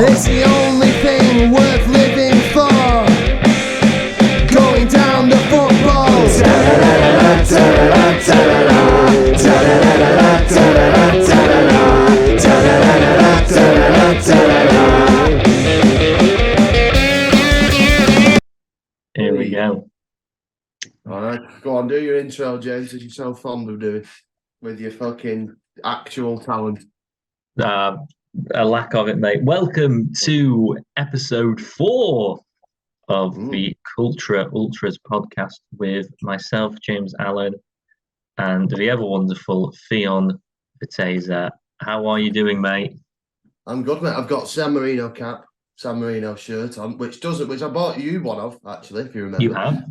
It's the only thing worth living for. Going down the football. Here we go. All right, go on, do your intro, James, as you're so fond of doing, with your fucking actual talent. A lack of it, mate. Welcome to episode 4 of the Culture Ultras podcast with myself, James Allen, and the ever wonderful Theon Viteza. How are you doing, mate? I'm good, mate. I've got San Marino cap, San Marino shirt on, which I bought you one of, actually, if you remember. You have?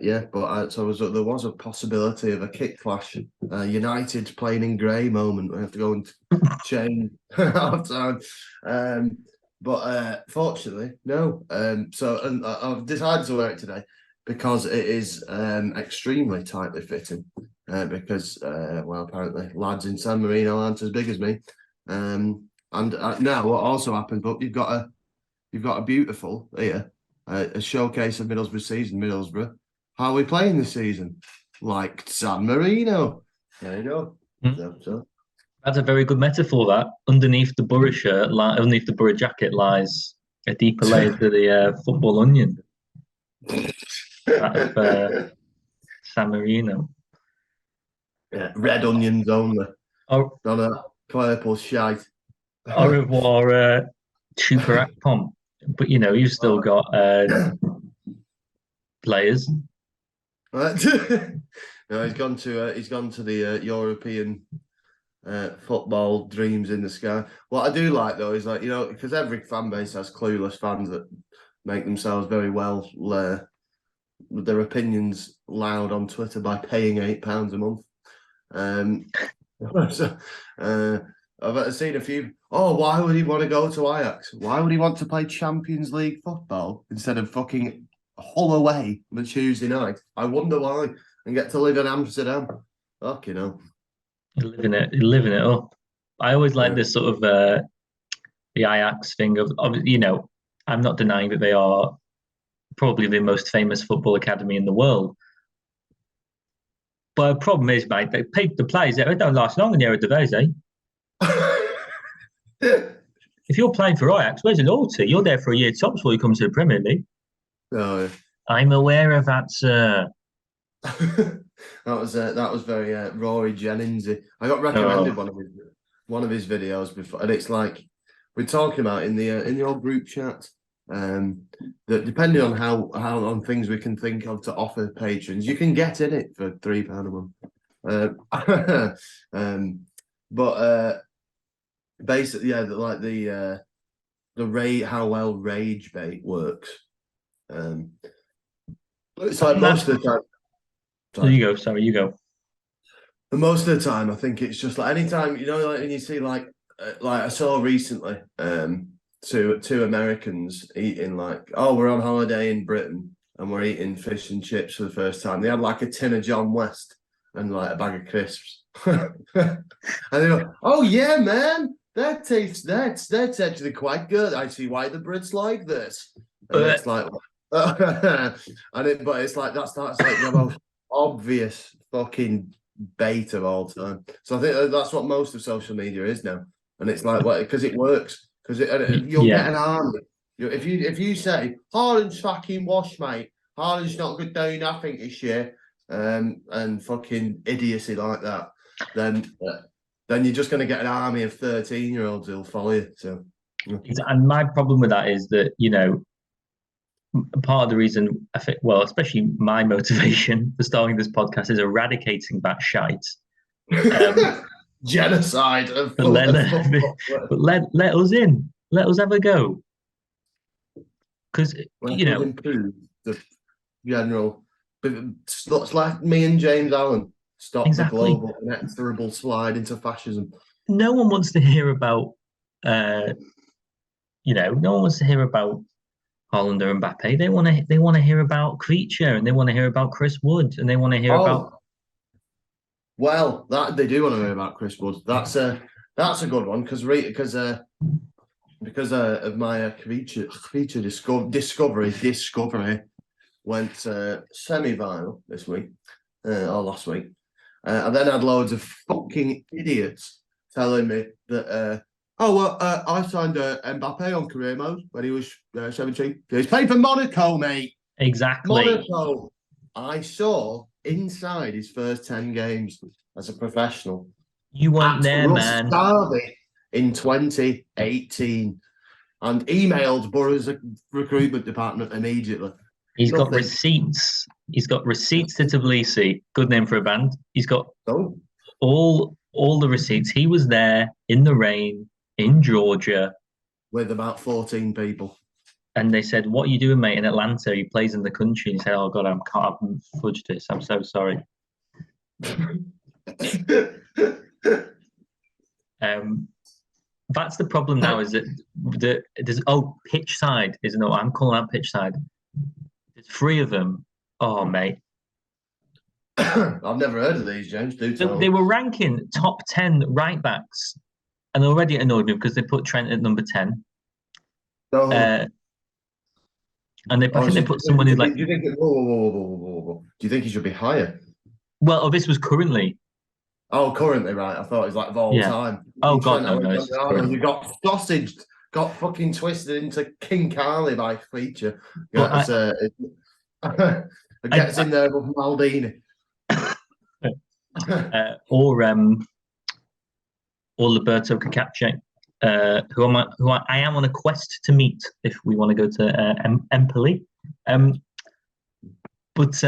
Yeah, but there was a possibility of a kick clash, United playing in grey moment. We have to go and change half time. But fortunately, no. So I've decided to wear it today because it is extremely tightly fitting. Because apparently lads in San Marino aren't as big as me. And now what also happened? But you've got a beautiful here. A showcase of Middlesbrough season, Middlesbrough. How are we playing this season? Like San Marino. There you go. So. That's a very good metaphor, that. Underneath the Borough shirt, underneath the Borough jacket lies a deeper layer to the football onion. That of San Marino. Yeah, red onions only. Oh, Not a purple shite. au revoir, Super Pump. But you've still got players. No, he's gone to the European football dreams in the sky. What I do like though is because every fan base has clueless fans that make themselves very well with their opinions loud on Twitter by paying £8 a month. I've seen a few. Oh, why would he want to go to Ajax? Why would he want to play Champions League football instead of fucking Hull away on a Tuesday night? I wonder why. And get to live in Amsterdam. Fucking hell. You're living it up. I always like this sort of the Ajax thing of I'm not denying that they are probably the most famous football academy in the world. But the problem is, mate, they paid the players there. They don't last long in the Eredivisie. If you're playing for Ajax, where's the loyalty? You're there for a year tops before you come to the Premier League. Oh, yeah. I'm aware of that, sir. that was very Rory Jenningsy. I got recommended one of his videos before, and it's like we're talking about in the old group chat. That depending on how on things we can think of to offer patrons, you can get in it for £3 a month. But basically, yeah, like the rate, how well rage bait works. It's like most of the time. Sorry. You go. And most of the time, I think it's just like anytime like when you see like I saw recently two Americans eating we're on holiday in Britain and we're eating fish and chips for the first time. They had like a tin of John West and like a bag of crisps, and they go, "Oh yeah, man, that's actually quite good. I see why the Brits like this." And it's like, but it's like that's like the most obvious fucking bait of all time. So I think that's what most of social media is now, and it's like because it works. Because you'll get an army. If you say Haaland's fucking wash, mate, Haaland's not good doing nothing this year, and fucking idiocy like that, then you're just going to get an army of 13-year-olds who'll follow you. So, and my problem with that is that part of the reason I think, well, especially my motivation for starting this podcast is eradicating that shite. Genocide of let us in. Let us have a go. Because improve the general. It's like me and James Allen stop the global inexorable slide into fascism. No one wants to hear about no one wants to hear about Haaland or Mbappe. They want to hear about Creature, and they want to hear about Chris Wood, and they want to hear about. Well, that they do want to hear about Chris Wood. That's a good one because of my creature discovery went semi-viral this week or last week. I then had loads of fucking idiots telling me that I signed Mbappe on career mode when he was 17. He's playing for Monaco, mate. Exactly. Monaco. I saw inside his first 10 games as a professional. You weren't there, man. Derby in 2018 and emailed Borough's recruitment department immediately. He's got receipts. He's got receipts to Tbilisi. Good name for a band. He's got all the receipts. He was there in the rain in Georgia with about 14 people. And they said, "What are you doing, mate, in Atlanta? He plays in the country." And he said, "Oh God, I've fudged this. I'm so sorry." That's the problem now. Is that there's pitch side is no. I'm calling out pitch side. There's 3 of them. Oh, mate. I've never heard of these, James. They were ranking top 10 right backs, and they already annoyed me because they put Trent at number 10. And I think they put someone who's like. Do you think? Whoa. Do you think he should be higher? Well, this was currently. Oh, currently, right. I thought it was like of all time. Oh God, no. You got sausaged, got fucking twisted into King Carly by Feature. Gets in there with Maldini. Or Roberto Cacace, who I am on a quest to meet if we want to go to Empoli. But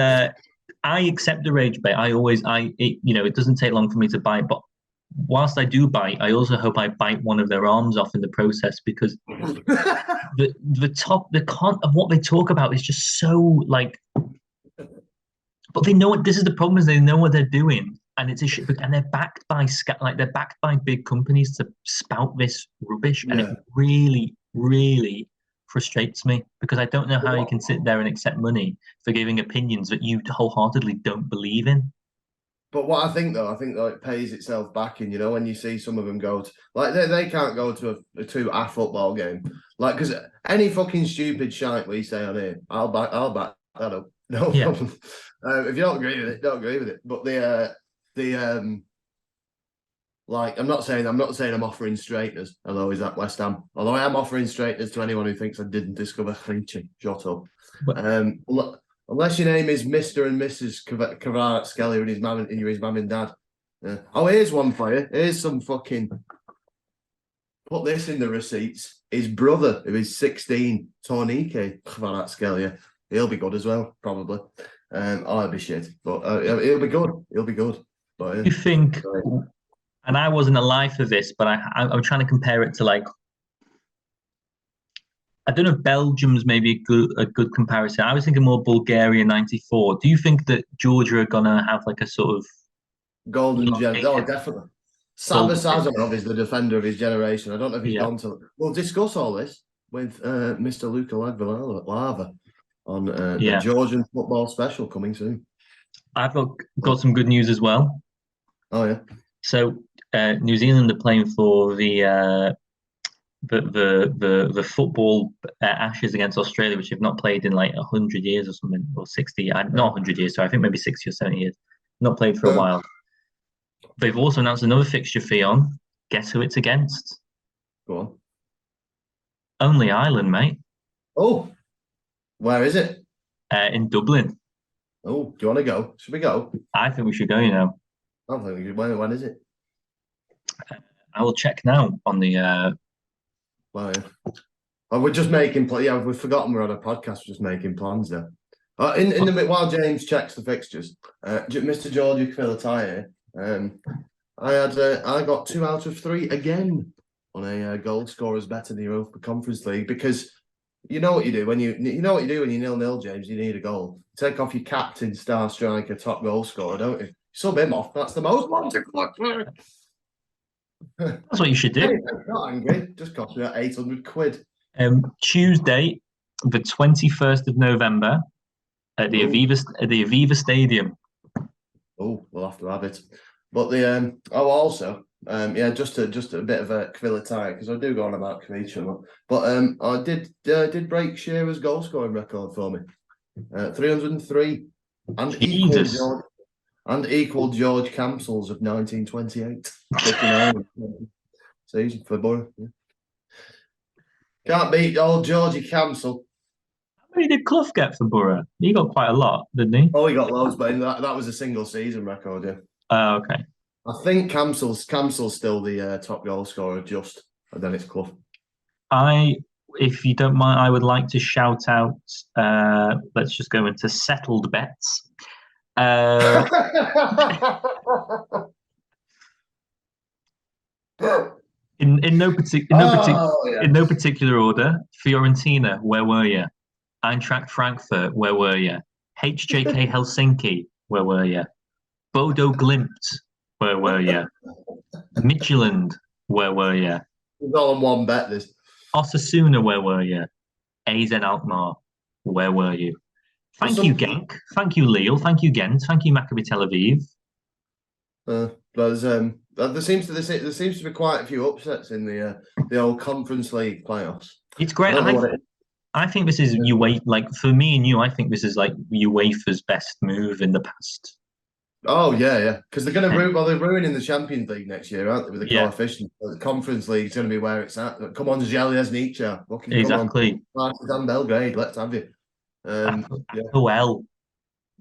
I accept the rage bait. It doesn't take long for me to bite, but whilst I do bite, I also hope I bite one of their arms off in the process because the con of what they talk about is just so like. But they know what this is. The problem is they know what they're doing, and it's a shit. And they're backed by they're backed by big companies to spout this rubbish, and it really, really frustrates me because I don't know how you can sit there and accept money for giving opinions that you wholeheartedly don't believe in. But what I think it pays itself back in, when you see some of them go to, like they can't go to a 2-hour football game, like because any fucking stupid shite we say on here, I'll back that up. No problem. If you don't agree with it, don't agree with it. But like I'm not saying I'm offering straighteners, although he's at West Ham. Although I am offering straighteners to anyone who thinks I didn't discover Clinching. Shut up. Unless your name is Mr. and Mrs. Kvaratskhelia and you're his mum and dad. Oh, here's one for you. Here's some fucking. Put this in the receipts. His brother, who is 16, Tornike Kvaratskhelia. He'll be good as well, probably. I'll be shit, but he'll be good. He'll be good. But, you think? And I wasn't alive for this, but I'm trying to compare it to like. I don't know if Belgium's maybe a good comparison. I was thinking more Bulgaria '94. Do you think that Georgia are gonna have like a sort of golden gem? Oh, definitely. Sava Sazonov is the defender of his generation. I don't know if he's gone to. We'll discuss all this with Mr. Luka Lava on the Georgian football special coming soon. I've got some good news as well. Oh yeah. So New Zealand are playing for the football Ashes against Australia, which have not played in like 100 years or something, or 60. Not 100 years, sorry. I think maybe 60 or 70 years. Not played for a while. They've also announced another fixture fee on. Guess who it's against? Go on. Only Ireland, mate. Oh, where is it? In Dublin. Oh, do you want to go? Should we go? I think we should go. I don't think we should. When is it? I will check now on the. Well, yeah. Oh, we're just making plans. Yeah, we've forgotten we're on a podcast. We're just making plans there. In the bit while James checks the fixtures, Mr. Georgie Kvilataye, I got 2 out of 3 again on a goal scorers bet in the Europa Conference League because you know what you do when you 0-0, James. You need a goal. Take off your captain, star striker, top goal scorer, don't you? Sub him off. That's the most logical. That's what you should do. Not angry. Just cost me £800. Tuesday, the 21st of November, at the Aviva Stadium. Oh, we'll have to have it. But also Yeah, just a bit of a Kvilitai because I do go on about Kvilitai, but I did break Shearer's goal scoring record for me, 303, Jesus. and equal George Campbell's of 1928, 59 season for Borough. Yeah. Can't beat old Georgie Campbell. How many did Clough get for Borough? He got quite a lot, didn't he? Oh, he got loads, but that was a single season record. Yeah. Oh, okay. I think Campbell's still the top goal scorer, and then it's Clough. If you don't mind, I would like to shout out. Let's just go into settled bets. In no particular order. Fiorentina, where were you? Eintracht Frankfurt, where were you? HJK Helsinki, where were you? Bodo Glimt, where were you? Midtjylland, where were you? It's all in one bet. This Osasuna, where were you? AZ Alkmaar, where were you? Thank you, Genk. Thank you, Lille. Thank you, Ghent. Thank you, Maccabi Tel Aviv. There seems to be quite a few upsets in the old Conference League playoffs. It's great. I think this is UEFA. Like for me and you, I think this is like UEFA's best move in the past. Oh yeah, because they're going to they're ruining the Champions League next year, aren't they? With the coefficient, the Conference League is going to be where it's at. Come on, Željezničar. Exactly. Partizan Belgrade, let's have you. Well,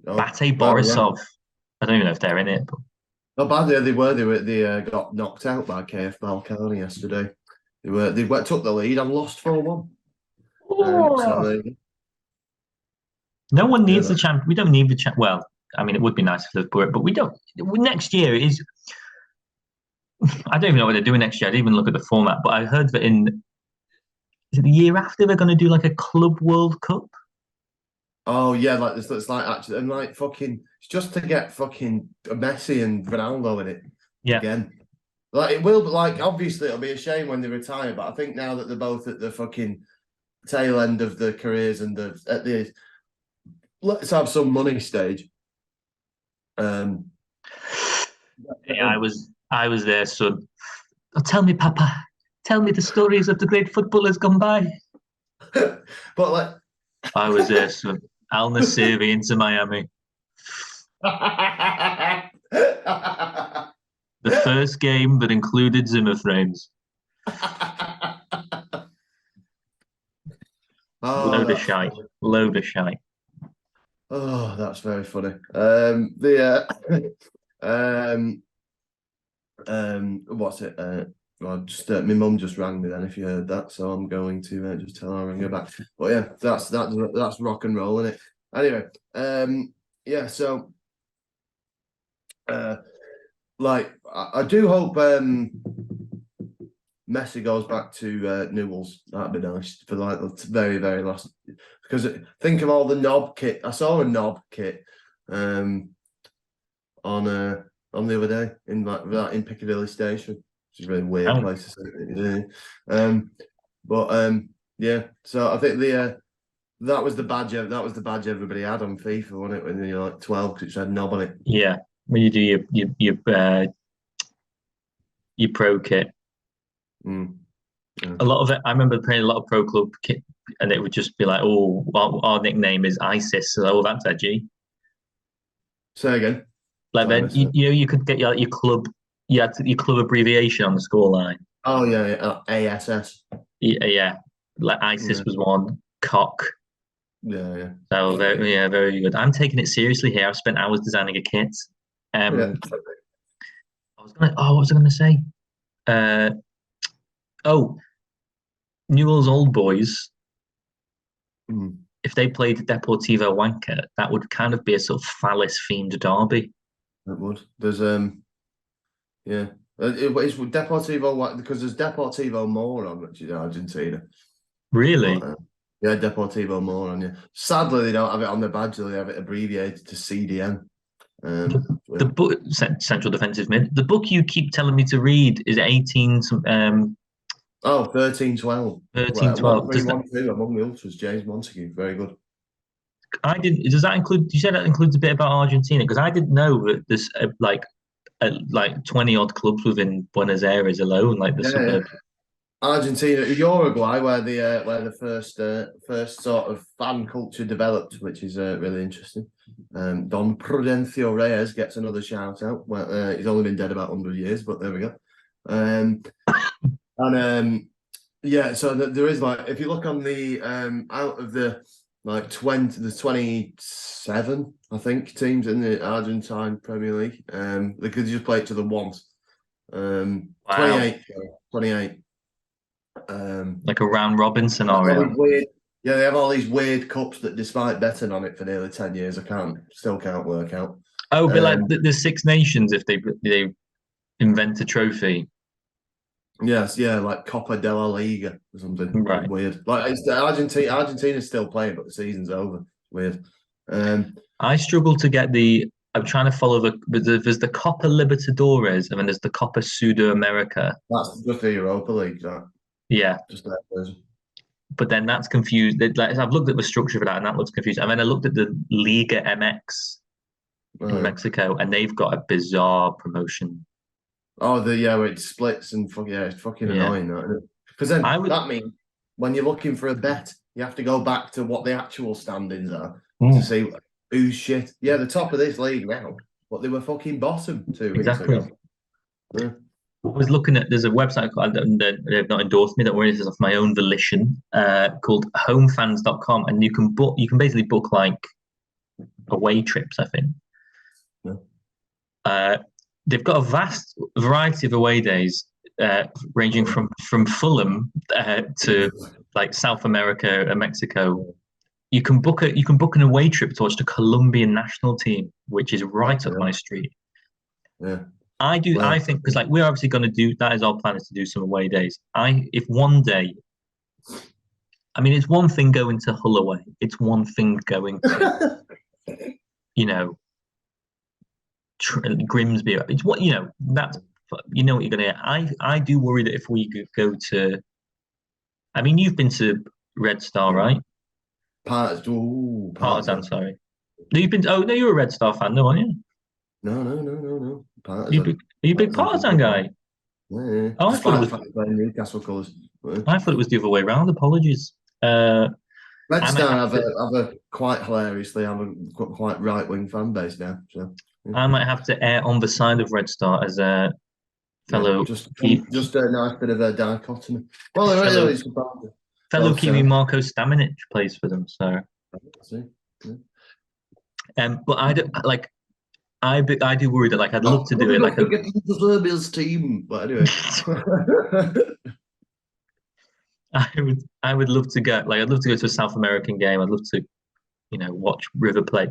Bate Borisov. I don't even know if they're in it. But... Not bad. They got knocked out by KF Balkany yesterday. They took the lead and lost 4-1. No one needs the champ. We don't need the champ. Well, I mean, it would be nice if they were, but we don't. Next year is. I don't even know what they're doing next year. I didn't even look at the format, but I heard that is it the year after they're going to do like a Club World Cup. Oh yeah, like this. It's like actually, and like fucking, it's just to get fucking Messi and Ronaldo in it. Yeah. Again, like it will, but like obviously it'll be a shame when they retire. But I think now that they're both at the fucking tail end of their careers and at the let's have some money stage. Yeah, I was there, son. Oh, tell me, Papa. Tell me the stories of the great footballers gone by. But like, I was there, son. Al Nassiri into Miami. The first game that included Zimmer frames. Load of shite. Oh, that's very funny. What's it? Well, just my mum just rang me then. If you heard that, so I'm going to just tell her I'll ring her back. But yeah, that's rock and roll, isn't it? Anyway, yeah. So, like, I do hope Messi goes back to Newell's. That'd be nice for like the very, very last. Because think of all the knob kit. I saw a knob kit on the other day in Piccadilly Station. Which is a really weird place to say. Yeah. So I think that was the badge everybody had on FIFA, wasn't it? When you're like 12, because it said knob on it. Yeah, when you do your pro kit. Mm. Yeah. A lot of it, I remember playing a lot of pro club kit, and it would just be like, "Oh, our nickname is ISIS." So, oh, that's edgy. Say again. Like then, you could get your club. You had your club abbreviation on the scoreline. Oh yeah, ASS. Yeah, like ISIS was one. Cock. Yeah. So very good. I'm taking it seriously here. I've spent hours designing a kit. What was I gonna say? Newell's Old Boys. If they played Deportivo Wanka, that would kind of be a sort of phallus themed derby. It would. There's it's Deportivo because there's Deportivo Moron, which is Argentina. Really? But, yeah, Deportivo Moron. Yeah. Sadly, they don't have it on their badge. They have it abbreviated to CDM. The book, Central Defensive Mid. The book you keep telling me to read is 1312. 1312. 1312 among the ultras. James Montague, very good. Does that include? You said that includes a bit about Argentina, because I didn't know that there's like 20 odd clubs within Buenos Aires alone, like the suburbs. Argentina, Uruguay, where the first sort of fan culture developed, which is really interesting. Don Prudencio Reyes gets another shout out. Well, he's only been dead about 100 years, but there we go. Yeah, so there is like, if you look on the out of the like 27, I think, teams in the Argentine Premier League, they could just play it to the once. 28. Like a round robin scenario. They have all these weird cups that, despite betting on it for nearly 10 years, I still can't work out. Oh, but like the Six Nations, if they invent a trophy. Yes, yeah, like Copa de la Liga or something. Right. Weird. Like it's the Argentina's still playing, but the season's over. Weird. I struggle to get I'm trying to follow there's the Copa Libertadores and then there's the Copa Sudamerica. That's just the Europa League, that. Yeah. Just that version. But then that's confused. Like, I've looked at the structure for that and that looks confused. And then I looked at the Liga MX in Mexico and they've got a bizarre promotion. Oh, where it splits and it's fucking annoying, that. Because then that means when you're looking for a bet, you have to go back to what the actual standings are to see who's shit. Yeah, the top of this league now, but they were fucking bottom 2 weeks ago. Yeah. I was looking at, there's a website called, they've not endorsed me, don't worry, this is of my own volition, called homefans.com, and you can basically book like away trips, I think. Yeah. They've got a vast variety of away days, ranging from Fulham to like South America and Mexico. You can book an away trip to watch the Colombian national team, which is right up my street. Yeah. I think, because like we're obviously going to do, that is our plan, is to do some away days. If one day, I mean, it's one thing going to Hull away. It's one thing going to, Grimsby. It's what, that's, what you're going to get. I do worry that if we could go to, I mean, you've been to Red Star, right? Partizan, sorry. You've been, no, you're a Red Star fan, though, aren't you? No. Are you a big Partizan guy? Yeah. Oh, I thought Newcastle colours. I thought it was the other way around. Apologies. Red Star have a quite hilariously quite right wing fan base now. So yeah. I might have to err on the side of Red Star as a fellow. Just a nice bit of a dichotomy. Well, fellow Kiwi Marco Stamenic plays for them, so. But I do I do worry that I'd love to do it like the Serbia's team, but anyway. I would love to go. I'd love to go to a South American game. I'd love to, watch River play.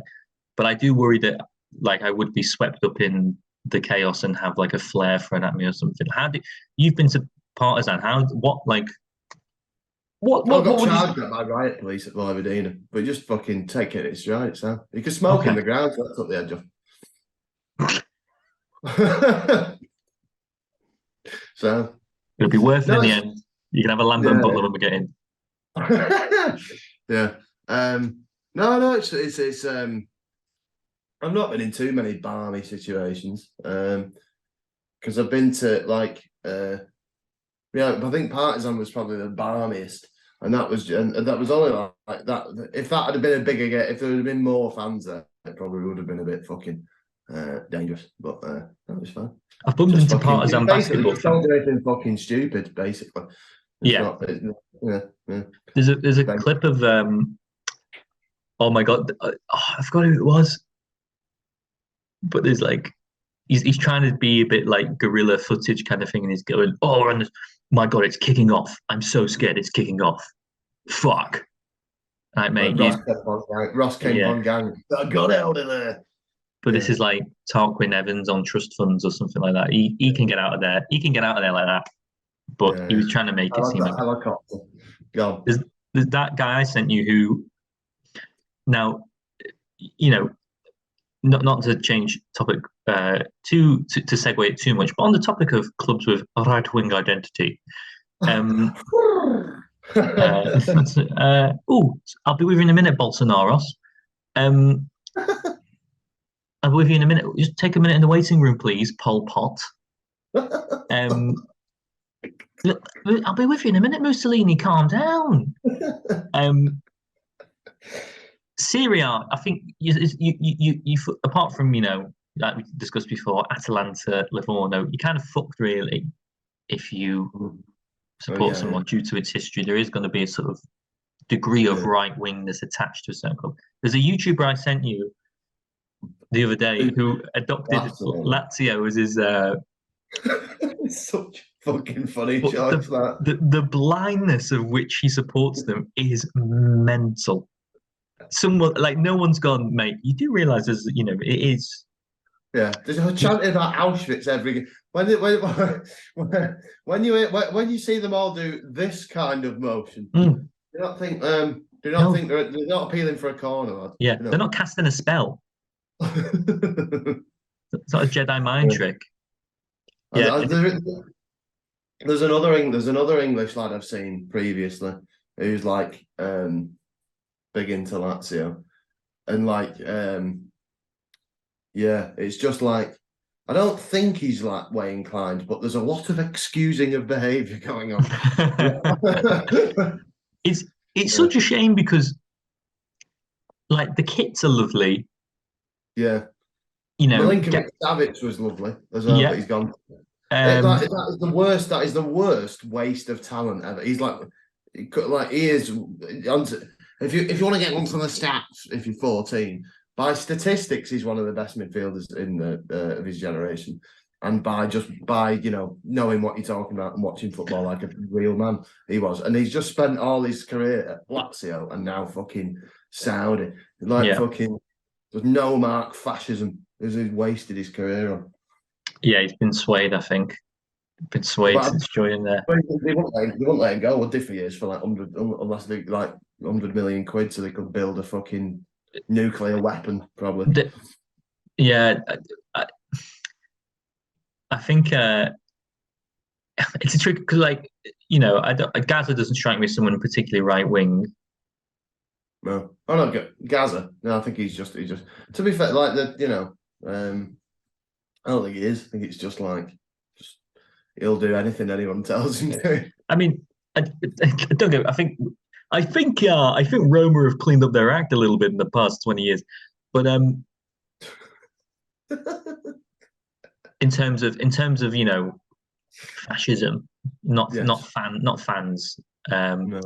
But I do worry that I would be swept up in the chaos and have a flair thrown at me or something. You've been to Partizan? What I got charged at my riot police at Vojvodina, but just fucking take it in stride, so you can smoke in the ground, so that's up the edge of. So it'll be worth it in the end. You can have a Lambert and Butler when we get in. Yeah. No, it's I've not been in too many balmy situations. Because I've been to I think Partizan was probably the balmiest. And that was only like that. If that had been a bigger game, if there had been more fans there, it probably would have been a bit fucking dangerous. But that was fine. I've bumped into Partizan basketball. Don't do anything fucking stupid, basically. Yeah. There's a clip of oh my god, I forgot who it was. But there's he's trying to be a bit like guerrilla footage kind of thing, and he's going, and my god, it's kicking off. I'm so scared it's kicking off. Fuck. Right, mate. Ross came on gang. I got out of there. But this is like Tarquin Evans on trust funds or something like that. He can get out of there. He can get out of there like that. But he was trying to make it seem like helicopter. Go. There's that guy I sent you who now, not to change topic to segue it too much, but on the topic of clubs with a right-wing identity, I'll be with you in a minute, Bolsonaros. I'll be with you in a minute. Just take a minute in the waiting room, please, Pol Pot. Look, I'll be with you in a minute, Mussolini. Calm down. Syria, I think you apart from like we discussed before, Atalanta, Livorno, you kind of fucked really if you support someone due to its history. There is going to be a sort of degree of right wingness attached to a certain club. There's a YouTuber I sent you the other day who adopted Lazio as his. It's such fucking funny choice. The blindness of which he supports them is mental. Someone like no one's gone, mate. You do realise there's, it is. Yeah, there's a chant about Auschwitz every when you see them all do this kind of motion. Do not think think they're not appealing for a corner. Yeah, they're not casting a spell. It's not a Jedi mind trick. Yeah, there's another English lad I've seen previously who's like big into Lazio, and like it's just like I don't think he's that way inclined, but there's a lot of excusing of behaviour going on. It's such a shame because like the kits are lovely. Yeah. Milinkovic-Savic was lovely as well, but he's gone. That is the worst. That is the worst waste of talent ever. He's he is. If you want to get one from the stats, if you're 14, by statistics, he's one of the best midfielders in of his generation, and by knowing what you're talking about and watching football like a real man, he was. And he's just spent all his career at Lazio and now fucking Saudi, fucking. There's no mark fascism. He's wasted his career on. Yeah, he's been swayed, I think. Been swayed since joining there. They wouldn't let him go, would they, for years, for like 100, unless they like 100 million quid so they could build a fucking nuclear weapon, probably. I think it's a trick because, Gaza doesn't strike me as someone particularly right wing. No, Gaza. No, I think he's just. To be fair, I don't think he is. I think it's just he'll do anything anyone tells him to. I mean, I don't know. I think Roma have cleaned up their act a little bit in the past 20 years, but in terms of fascism, not fans. No.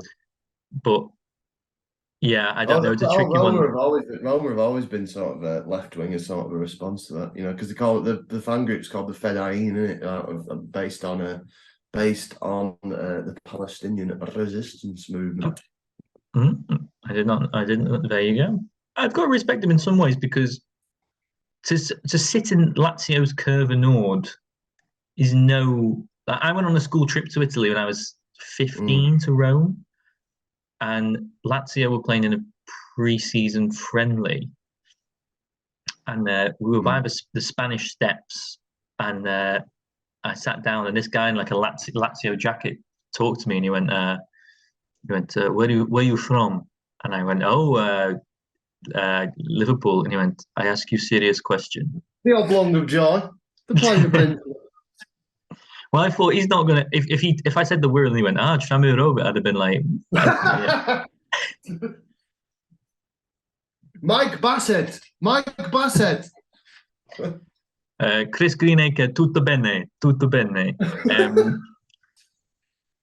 But yeah, I don't know. It's a tricky one. Roma have always been sort of left wing as sort of a response to that, because they call it the fan group's called the Fedayeen, isn't it? Based on the Palestinian resistance movement. I didn't. There you go. I've got to respect them in some ways because to sit in Lazio's Curva Nord is no. I went on a school trip to Italy when I was 15 to Rome. And Lazio were playing in a pre-season friendly, and we were by the Spanish Steps, and I sat down, and this guy in like a Lazio jacket talked to me, and he went, "Where are you from?" And I went, "Oh, Liverpool." And he went, "I ask you a serious question." The oblong of joy, the pleasure prince. Well, I thought he's not gonna. If I said the word and he went, Tramir over, I'd have been like, yeah. Mike Bassett. Chris Greenacre, tutto bene.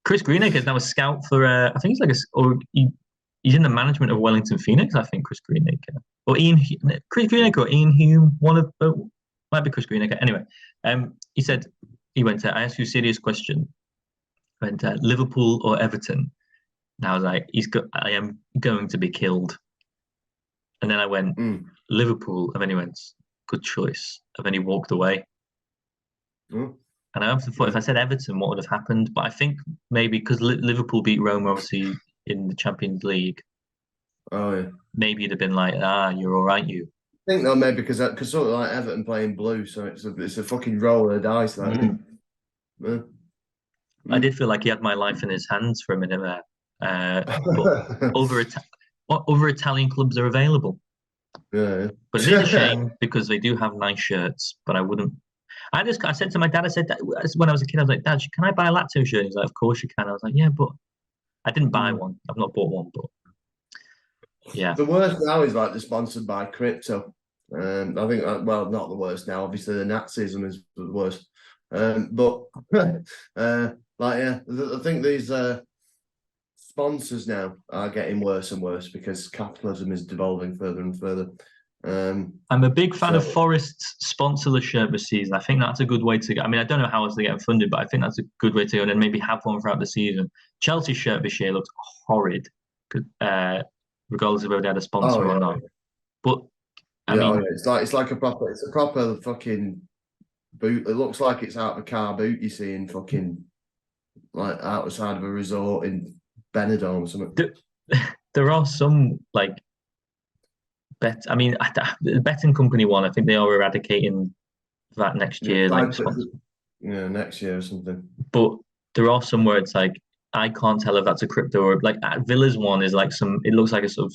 Chris Greenacre is now a scout for. I think he's in the management of Wellington Phoenix. I think Chris Greenacre or Chris Greenacre or Ian Hume. One of might be Chris Greenacre. Anyway, he said. He went, I asked you a serious question. I went, Liverpool or Everton? And I was like, I am going to be killed. And then I went, Liverpool. And then he went, good choice. And then he walked away. And I often thought if I said Everton, what would have happened? But I think maybe because Liverpool beat Roma, obviously, in the Champions League. Oh, yeah. Maybe it'd have been like, you're all right, you. I think though maybe because sort of like Everton playing blue, so it's a fucking roll of the dice. I did feel like he had my life in his hands for a minute there. But what other Italian clubs are available? Yeah. But it is a shame because they do have nice shirts. But I said to my dad, I said when I was a kid, I was like, Dad, can I buy a Lacto shirt? He's like, of course you can. I was like, yeah, but I didn't buy one. I've not bought one, but yeah. The worst now is like they're sponsored by crypto. I think well, not the worst now. Obviously, the Nazism is the worst. But I think these sponsors now are getting worse and worse because capitalism is devolving further and further. I'm a big fan of Forest's sponsorless shirt this season. I think that's a good way to go. I mean, I don't know how else they get funded, but I think that's a good way to go and then maybe have one throughout the season. Chelsea's shirt this year looked horrid, regardless of whether they had a sponsor or not. But I mean, it's like a proper fucking boot. It looks like it's out of a car boot you see in fucking like outside of a resort in Benidorm or something. There are some like the betting company one. I think they are eradicating that next year, next year or something. But there are some where it's like I can't tell if that's a crypto or like at Villa's one is like it looks like a sort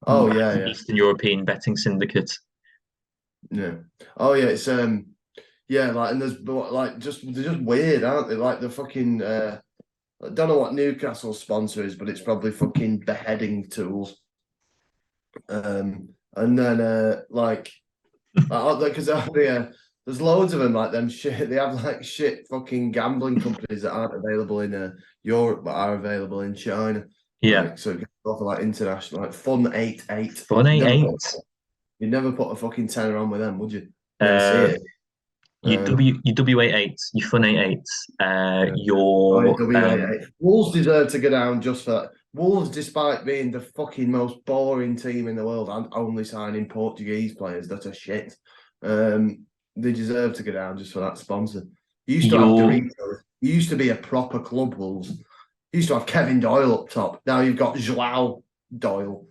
of Eastern European betting syndicate. Yeah. Oh yeah, it's like and there's like they're just weird, aren't they? Like the fucking I don't know what Newcastle's sponsor is, but it's probably fucking beheading tools. And then because there's loads of them like them shit. They have like shit fucking gambling companies that aren't available in Europe but are available in China. Yeah. Like, so it can go for like international, like Fun 88. Fun 88. You'd never put a fucking tenner on with them, would you? You W88, you Fun 88, your W88. Wolves deserve to go down just for that. Wolves, despite being the fucking most boring team in the world and only signing Portuguese players that are shit, they deserve to go down just for that sponsor. You used to have Doritos. You used to be a proper club, Wolves. You used to have Kevin Doyle up top. Now you've got João Doyle.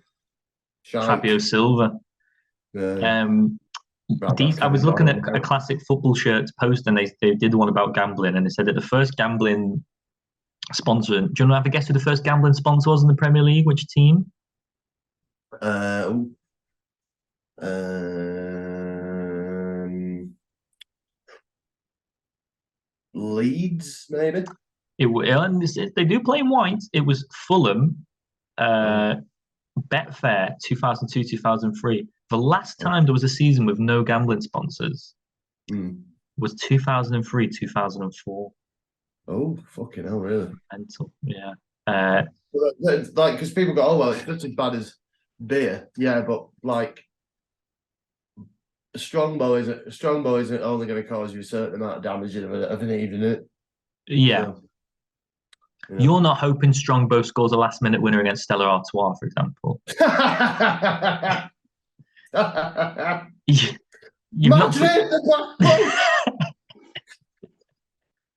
Fabio Silva. I was looking at a classic football shirts post and they did one about gambling and they said that the first gambling sponsor. Do you want to have a guess who the first gambling sponsor was in the Premier League? Which team? Leeds, maybe. They do play in white. It was Fulham, Betfair, 2002-2003. The last time there was a season with no gambling sponsors was 2003-2004. Oh, fucking hell, really? Mental, yeah. Like, because people go, oh, well, it's not as bad as beer. Yeah, but like, a strongbow isn't only going to cause you a certain amount of damage of an evening. Yeah. So, yeah. You're not hoping Strongbow scores a last-minute winner against Stella Artois, for example.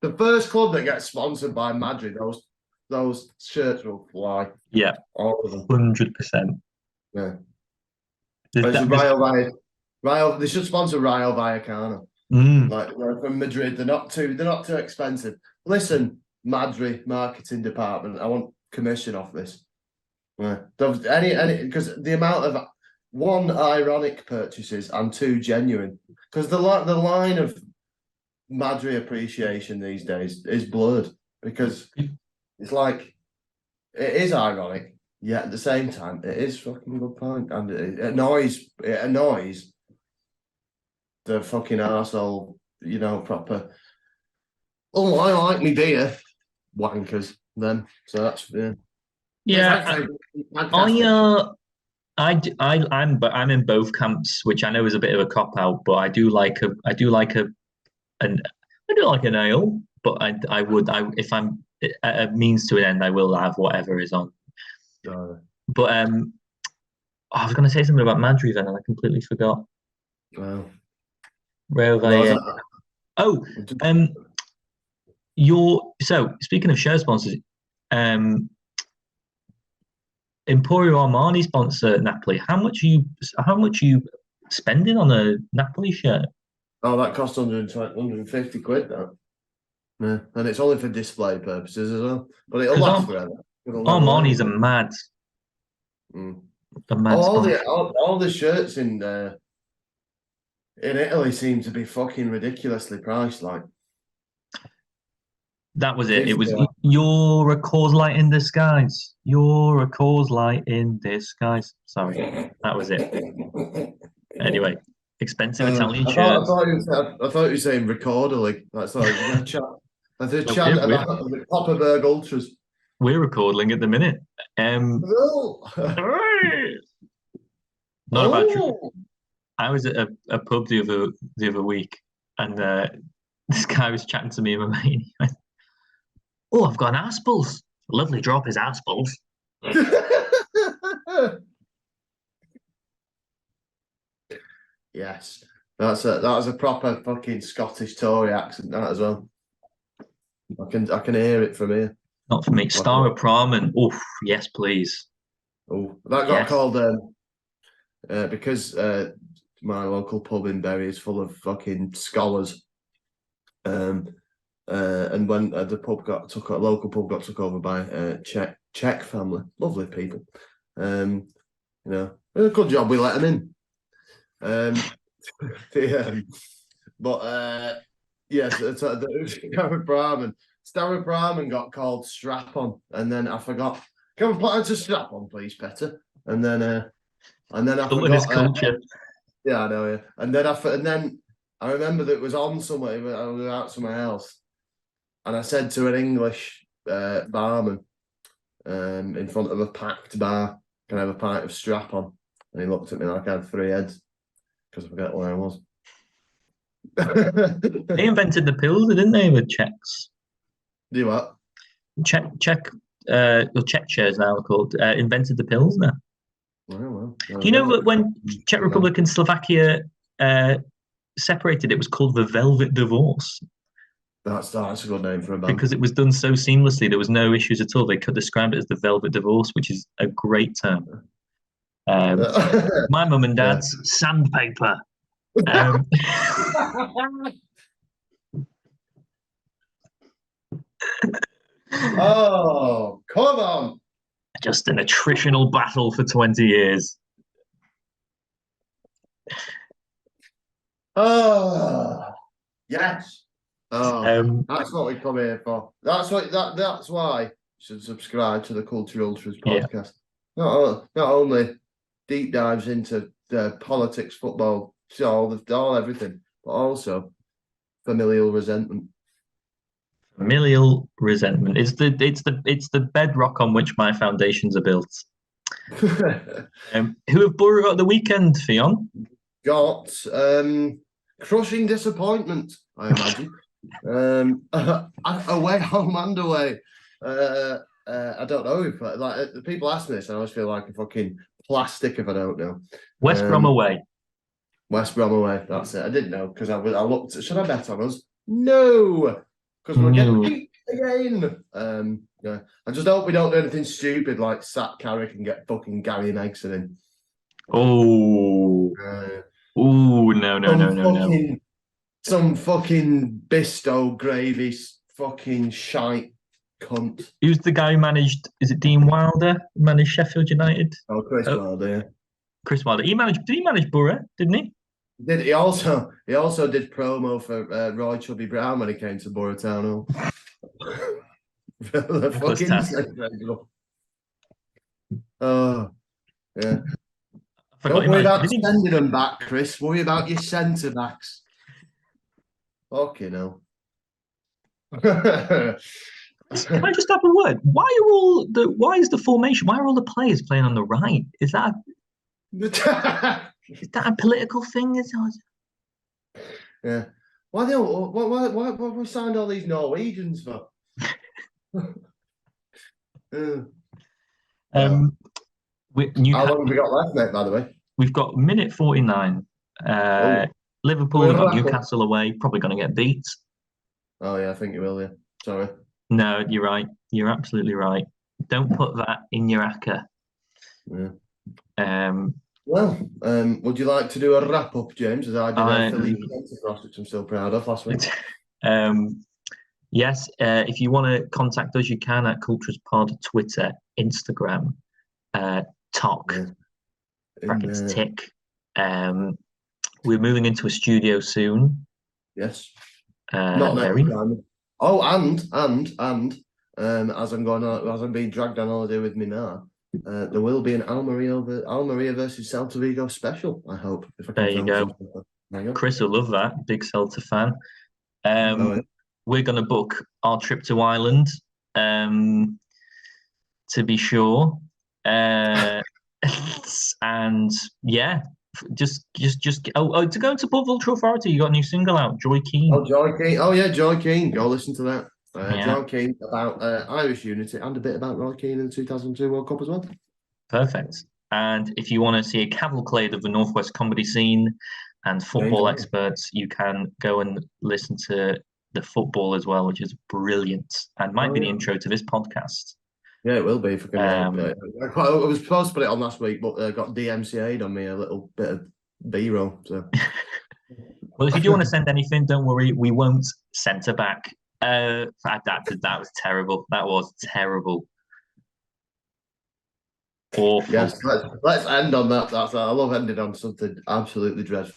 The first club that gets sponsored by Madrid, those shirts will fly. Yeah, all of them, 100%. Yeah, Rayo. They should sponsor Rayo Vallecano. Like from Madrid, they're not too expensive. Listen, Madrid marketing department, I want commission off this. Yeah, any because the amount of one ironic purchases and two genuine, because the line of Madrid appreciation these days is blurred because it's like it is ironic, yet at the same time it is fucking good point, and it annoys the fucking arsehole, proper. Oh, I like me beer, wankers. Then so that's I'm in both camps, which I know is a bit of a cop out, but I do like an ale, but if I'm at a means to an end, I will have whatever is on. But I was going to say something about Madrid then, and I completely forgot. Wow. So speaking of shirt sponsors, Emporio Armani sponsor Napoli. How much are you spending on a Napoli shirt? Oh, that cost 150 quid, that. Yeah, and it's only for display purposes as well. But it'll last forever. Armani's a mad. A mad Scottish. All the shirts in Italy seem to be fucking ridiculously priced. Like That was it. seems It to was be like, you're a cause light in disguise. You're a cause light in disguise. Sorry, that was it. Anyway, expensive Italian shirts. I thought you were saying recorderly. That's all. The chant, the Well, chant about the Copperberg Ultras. we're recording at the minute. Oh, Not about true. I was at a pub the other week, and this guy was chatting to me and my mate. He went, "Oh, I've got an Aspels. Lovely drop is Aspels." Yes, that was a proper fucking Scottish Tory accent that as well. I can hear it from here. Not for me. Star of Prom and yes, please. Oh, that got Yes. called because my local pub in Bury is full of fucking scholars. And when the local pub got took over by Czech family, lovely people. You know, a good job we let them in. But yes, Starry Brahman got called Strap On, and then I forgot. Can we put on to Strap On, please, Petter? And then I forgot. Culture. Yeah, I know. Yeah, and then I remember that it was on somewhere. I was out somewhere else, and I said to an English barman in front of a packed bar, "Can I have a pint of Strap On?" And he looked at me like I had 3 heads because I forgot where I was. They invented the pills, didn't they, with Czechs? Do what? Czech chairs now are called. Invented the pills now. Well, Do you know that when Czech Republic and Slovakia separated, it was called the Velvet Divorce? That's a good name for a band. Because it was done so seamlessly, there was no issues at all. They could describe it as the Velvet Divorce, which is a great term. My mum and dad's sandpaper. Oh, come on. Just an attritional battle for 20 years. Oh, yes. Oh, that's what we come here for. That's why you should subscribe to the Culture Ultras podcast. Yeah. Not only deep dives into the politics, football, all everything, but also familial resentment. Familial resentment. It's the bedrock on which my foundations are built. Who have Borough got the weekend, Fionn? Got crushing disappointment, I imagine. Away, home and away. I don't know if the people ask me this, and I always feel like a fucking plastic if I don't know. West Brom away. West Brom away. That's it. I didn't know because I looked. Should I bet on us? No, because we're getting beat again. Yeah. I just hope we don't do anything stupid like sack Carrick and get fucking Gary Megson in. Oh. No. Some fucking Bisto gravy fucking shite cunt. Who's the guy who managed? Is it Dean Wilder? Who managed Sheffield United? Oh, Chris Wilder. Yeah. Chris Wilder. Did he manage Borough? Didn't he? He also did promo for Roy Chubby Brown when he came to Borough Town Hall. Oh, yeah. Don't worry about sending them back, Chris. Worry about your centre backs. Fucking hell. Can I just have a word? Why is the formation? Why are all the players playing on the right? Is that a political thing? Yeah. Why we signed all these Norwegians for? How long have we got left, mate, by the way? We've got minute 49. Liverpool have got Newcastle away, probably going to get beat. Oh, yeah, I think you will, yeah. Sorry. No, you're right. You're absolutely right. Don't put that in your acca. Yeah. Would you like to do a wrap-up, James, as I did Philippe Across, which I'm still proud of last week? Yes, if you want to contact us, you can at Cultures Pod, Twitter, Instagram, Talk. cracking to tick. We're moving into a studio soon. Yes. Not very. next time. Oh, and as I'm being dragged on holiday with me now, there will be an Almeria versus Celta Vigo special. I hope if I can. There you go. Chris will love that. Big Celta fan. Yeah. We're going to book our trip to Ireland. To be sure. And yeah, just to go into Pub Vulture Authority, you got a new single out, Joy Keane. Oh, Joy Keane. Oh yeah, Joy Keane. Go listen to that. Yeah. Joy Keane about Irish unity and a bit about Roy Keane in the 2002 World Cup as well. Perfect. And if you want to see a cavalcade of the Northwest comedy scene and football experts, you can go and listen to the football as well, which is brilliant and might be the intro to this podcast. Yeah, it will be. If I can, I was supposed to put it on last week, but got DMCA'd on me a little bit of B-roll. So, well, if you do want to send anything, don't worry, we won't centre back. That was terrible. That was terrible. Awful. Yes, let's end on that. I love ending on something absolutely dreadful.